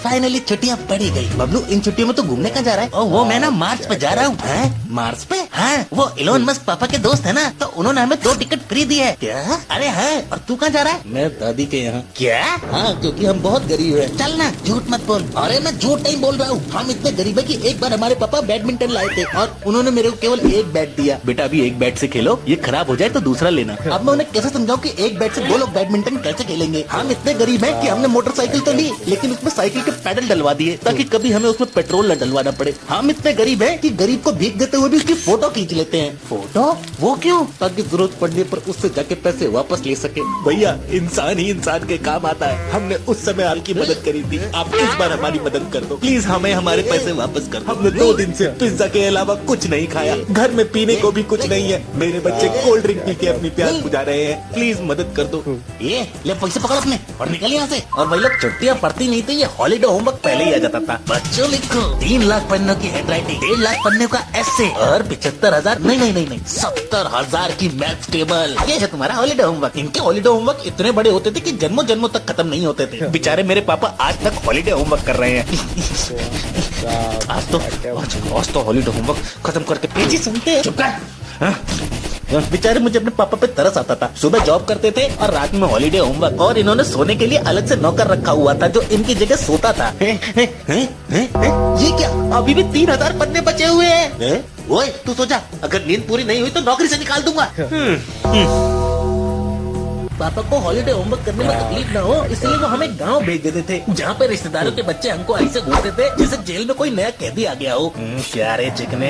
Finally छुट्टियां पड़ी गई। बबलू इन छुट्टियों में तो घूमने का जा रहा है। और वो मैं ना मार्स पे जा रहा हूँ। मार्स पे? हाँ, वो इलोन मस्क पापा के दोस्त है ना, तो उन्होंने हमें 2 टिकट फ्री दी है। क्या? अरे हाँ। और तू कहाँ जा रहा है? मैं दादी के यहाँ। क्या? हाँ, क्योंकि हम बहुत गरीब है। चल ना, झूठ मत बोल। अरे मैं झूठ नहीं बोल रहा हूँ, हम इतने गरीब है कि एक बार हमारे पापा बैडमिंटन लाए थे और उन्होंने मेरे को केवल 1 बैट दिया। बेटा अभी 1 बैट से खेलो, ये खराब हो जाए तो दूसरा लेना। अब मैं उन्हें कैसे समझाऊं कि 1 बैट से 2 लोग बैडमिंटन कैसे खेलेंगे। हम इतने गरीब हैं कि हमने मोटरसाइकिल तो ली, लेकिन उसमें साइकिल के पैडल डलवा दिए ताकि कभी हमें उसमें पेट्रोल न डलवाना पड़े। हम इतने गरीब हैं कि गरीब को भीख देते हुए भी उसकी फोटो खींच लेते हैं। फोटो? वो क्यों? ताकि जरूरत पड़ने पर उससे जाके पैसे वापस ले सके। भैया इंसान ही इंसान के काम आता है। हमने उस समय आपकी मदद करी थी, आप इस बार हमारी मदद कर दो प्लीज, हमें हमारे पैसे वापस कर दो। हमने 2 दिन से पिज्जा के अलावा कुछ नहीं खाया, घर में पीने को भी कुछ नहीं है। मेरे बच्चे कोल्ड ड्रिंक पी के अपनी प्यास बुझा रहे हैं, प्लीज मदद कर दो। ये ले पैसे पकड़ अपने और निकल यहाँ से। और वही लोग छुट्टियाँ पढ़ती नहीं थी, ये हॉलीडे होमवर्क पहले ही आ जाता था। बच्चों लिखो 3 लाख पन्नों की हैंडराइटिंग, 1.5 लाख पन्ने का एसे और 75,000 नहीं 70,000 की मैथ्स टेबल। ये है तुम्हारा हॉलीडे होमवर्क। इनके हॉलीडे होमवर्क इतने बड़े होते थे कि जन्मों जन्मों तक खत्म नहीं होते थे। बेचारे मेरे पापा आज तक हॉलीडे होमवर्क कर रहे हैं। आज तो हॉलीडे होमवर्क खत्म करके पेजी सुनते हैं। चुप कर। बेचारे मुझे अपने पापा पे तरस आता था। सुबह जॉब करते थे और रात में हॉलीडे होमवर्क, और इन्होंने सोने के लिए अलग से नौकर रखा हुआ था जो इनकी जगह सोता था। ये क्या? अभी भी 3,000 पन्ने बचे हुए हैं। ओए तू सो जा, अगर नींद पूरी नहीं हुई तो नौकरी से निकाल दूंगा। पापा को हॉलीडे होमवर्क करने में तकलीफ न हो, इसलिए वो हमें गांव भेज देते थे, जहाँ पे रिश्तेदारों के बच्चे हमको ऐसे घूरते थे जैसे जेल में कोई नया कैदी आ गया हो। क्या रे चिकने,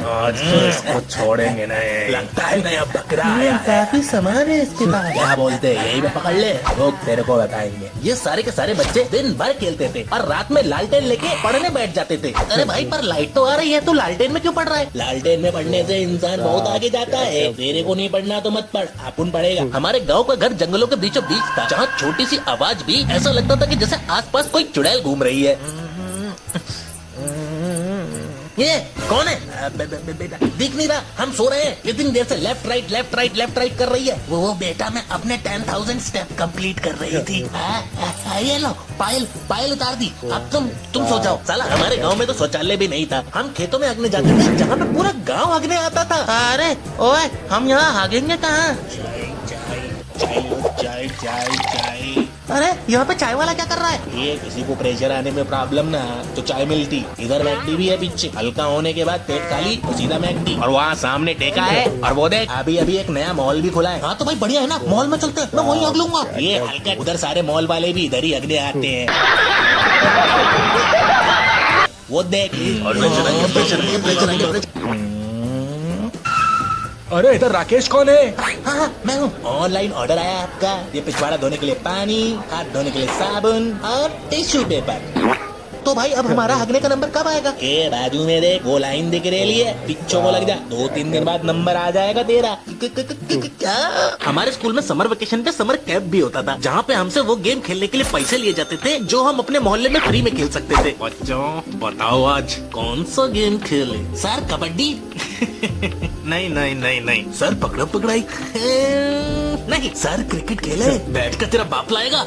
आज तो इसको छोड़ेंगे नहीं। लगता है नया बकरा आया है। काफी सामान है इसके पास। क्या बोलते हैं, यही में पकड़ ले, लोग तेरे को बताएंगे। ये सारे के सारे बच्चे दिन भर खेलते थे और रात में लालटेन लेके पढ़ने बैठ जाते थे। अरे भाई पर लाइट तो आ रही है, तो लालटेन में क्यों पढ़ रहा है? लालटेन में पढ़ने से इंसान बहुत आगे जाता है। तेरे को नहीं पढ़ना तो मत पढ़, अपन पढ़ेगा। हमारे गाँव का घर जंगलों के बीचों बीच था, जहाँ छोटी सी आवाज भी ऐसा लगता था कि जैसे आसपास कोई चुड़ैल घूम रही है। ये कौन है? बेटा दिख नहीं रहा, हम सो रहे हैं। इतनी देर से लेफ्ट राइट कर रही है। वो बेटा मैं अपने 10,000 स्टेप कंप्लीट कर रही थी। ये लो पायल उतार दी। अब तुम सो जाओ। साला हमारे गांव में तो शौचालय भी नहीं था, हम खेतों में हगने जाते थे जहाँ पे पूरा गांव हगने आता था। अरे ओए हम यहाँ हगेंगे कहाँ? चाय। अरे यहाँ पे चाय वाला क्या कर रहा है? ये किसी को प्रेशर आने में प्रॉब्लम ना तो चाय मिलती। इधर मैकडी भी है पीछे, हल्का होने के बाद पेट खाली तो सीधा मैकडी। और वहाँ सामने टेका है, और वो देख अभी एक नया मॉल भी खुला है। हाँ तो भाई बढ़िया है ना, मॉल में चलते हैं, मैं वहीं हग लूंगा। ये हल्का उधर सारे मॉल वाले भी इधर ही हगने आते हैं। वो देख अरे इधर राकेश कौन है? हाँ मैं हूँ। ऑनलाइन ऑर्डर आया आपका। ये पिछवाड़ा धोने के लिए पानी, हाथ धोने के लिए साबुन और टिश्यू पेपर। तो भाई अब हमारा हगने का नंबर कब आएगा? ए बाजू में देख, वो लाइन दिख रही है, पिच्छों को लग जा, 2-3 दिन बाद नंबर आ जाएगा तेरा। क्या? हमारे स्कूल में समर वेकेशन पे समर कैंप भी होता था, जहाँ पे हमसे वो गेम खेलने के लिए पैसे लिए जाते थे जो हम अपने मोहल्ले में फ्री में खेल सकते थे। बच्चों बताओ आज कौन सा गेम खेले? सर कबड्डी। नहीं सर पकड़म पकड़ाई। नहीं सर क्रिकेट खेले, बैट का तेरा बाप लाएगा।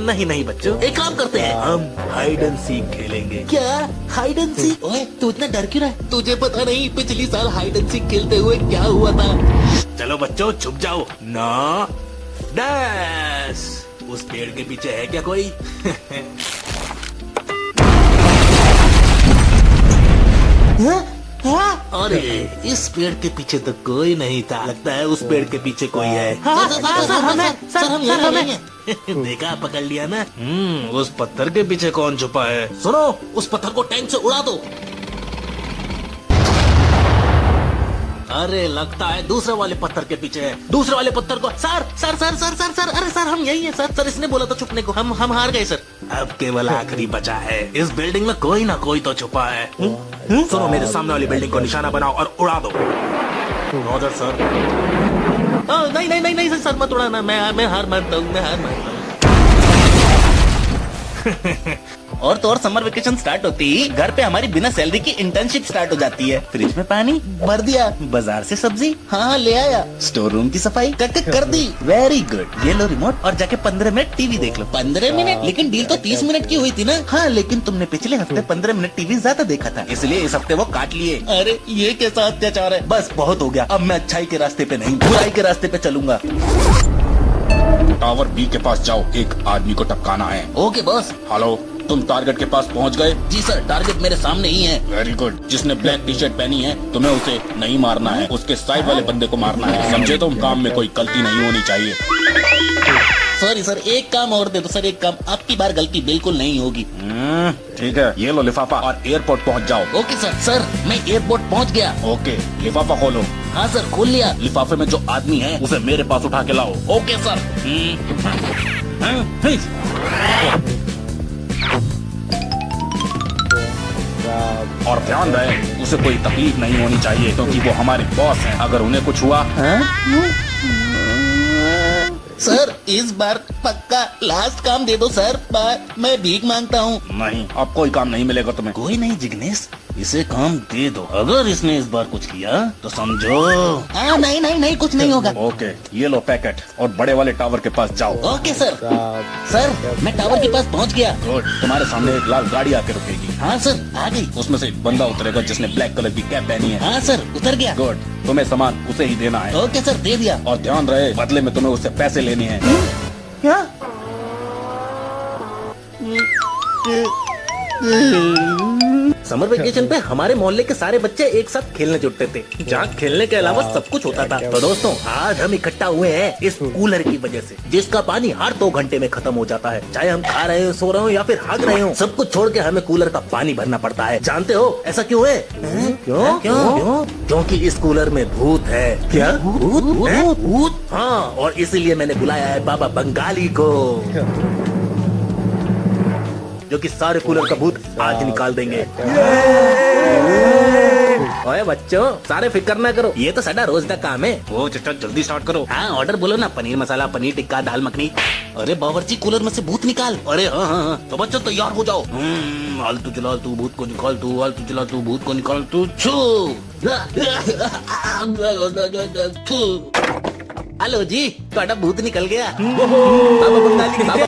नहीं बच्चों, एक काम करते हैं, हम हाइड एंड सीक खेलेंगे। क्या हाइड एंड सीक? ओए तू इतना डर क्यों रहा है? तुझे पता नहीं पिछली साल हाइड एंड सीक खेलते हुए क्या हुआ था? चलो बच्चों छुप जाओ ना। डैश, उस पेड़ के पीछे है क्या कोई? अरे इस पेड़ के पीछे तो कोई नहीं था, लगता है उस पेड़ के पीछे कोई है। सर देखा, पकड़ लिया ना। उस पत्थर के पीछे कौन छुपा है? सुनो, उस पत्थर को टैंक से उड़ा दो। अरे लगता है दूसरे वाले पत्थर के पीछे है। दूसरे वाले पत्थर को सर अरे सर हम यही है सर इसने बोला था छुपने को, हम हार गए सर। अब केवल आखिरी बचा है, इस बिल्डिंग में कोई ना कोई तो छुपा है। सुनो, मेरे सामने वाली बिल्डिंग को निशाना बनाओ और उड़ा दो। Order sir. नहीं सर मत उड़ाना, मैं हार मानता हूँ। और तो और समर वेकेशन स्टार्ट होती ही घर पे हमारी बिना सैलरी की इंटर्नशिप स्टार्ट हो जाती है। फ्रिज में पानी भर दिया, बाजार से सब्जी हाँ ले आया, स्टोर रूम की सफाई कर दी। वेरी गुड, ये लो रिमोट और जाके 15 मिनट टीवी देख लो। 15 मिनट? लेकिन डील तो 30 मिनट की हुई थी ना। हाँ लेकिन तुमने पिछले हफ्ते 15 मिनट टीवी ज्यादा देखा था, इसलिए इस हफ्ते वो काट लिए। अरे ये कैसा अत्याचार है। बस बहुत हो गया, अब मैं अच्छाई के रास्ते पे नहीं बुराई के रास्ते पे चलूंगा। टावर बी के पास जाओ, एक आदमी को टपकाना है। Okay boss. हेलो, तुम टारगेट के पास पहुंच गए? जी सर, टारगेट मेरे सामने ही है। Very good. जिसने ब्लैक टी शर्ट पहनी है तुम्हें उसे नहीं मारना है, उसके साइड वाले बंदे को मारना है, समझे? तुम काम में कोई गलती नहीं होनी चाहिए। सॉरी सर, एक काम और दे दो सर, एक काम, आपकी बार गलती बिल्कुल नहीं होगी। ठीक है, ये लो लिफाफा और एयरपोर्ट पहुंच जाओ। Okay sir. सर मैं एयरपोर्ट पहुंच गया। ओके, लिफाफा खोलो। हाँ सर खोल लिया। लिफाफे में जो आदमी है उसे मेरे पास उठा के लाओ। Okay sir. और ध्यान रहे उसे कोई तकलीफ नहीं होनी चाहिए, क्योंकि वो हमारे बॉस हैं। अगर उन्हें कुछ हुआ सर इस बार पक्का लास्ट काम दे दो सर, मैं भीख मांगता हूँ। नहीं, अब कोई काम नहीं मिलेगा तुम्हें। कोई नहीं जिग्नेश, इसे काम दे दो, अगर इसने इस बार कुछ किया तो समझो। नहीं कुछ नहीं होगा। ओके, ये लो पैकेट और बड़े वाले टावर के पास जाओ। Okay sir. सर मैं टावर के पास पहुंच गया। गुड, तुम्हारे सामने एक लाल गाड़ी आके रुकेगी। हाँ सर आ गई। उसमें से एक बंदा उतरेगा जिसने ब्लैक कलर की कैप पहनी है। हाँ सर उतर गया। गुड, तुम्हें सामान उसे ही देना है। ओके सर दे दिया। और ध्यान रहे बदले में तुम्हें उससे पैसे लेने हैं। क्या? समर वेकेशन पे हमारे मोहल्ले के सारे बच्चे एक साथ खेलने जुटते थे, जहाँ खेलने के अलावा सब कुछ होता था। तो दोस्तों आज हम इकट्ठा हुए हैं इस कूलर की वजह से, जिसका पानी हर 2 घंटे में खत्म हो जाता है। चाहे हम खा रहे हो, सो रहे हो या फिर भाग रहे हो, सब कुछ छोड़ के हमें कूलर का पानी भरना पड़ता है। जानते हो ऐसा क्यों है? क्यों? क्यों? क्योंकि इस कूलर में भूत है। क्या भूत? हाँ, और इसीलिए मैंने बुलाया है बाबा बंगाली को, जो कि सारे कूलर का भूत आज निकाल देंगे। ओए बच्चों, सारे फिक्र ना करो, ये तो साडा रोज का काम है। ओ चचा जल्दी स्टार्ट करो। हाँ ऑर्डर बोलो ना, पनीर मसाला, पनीर टिक्का, दाल मखनी। अरे बावर्ची कूलर में से भूत निकाल। अरे हाँ, तो बच्चों तैयार हो जाओ। आलतू चला तू भूत को निकाल, तू आलतू चला तू भूत को निकाल, तू छू। हेलो जी, ਤੁਹਾਡਾ भूत निकल गया। बाबा बंगाली, बाबा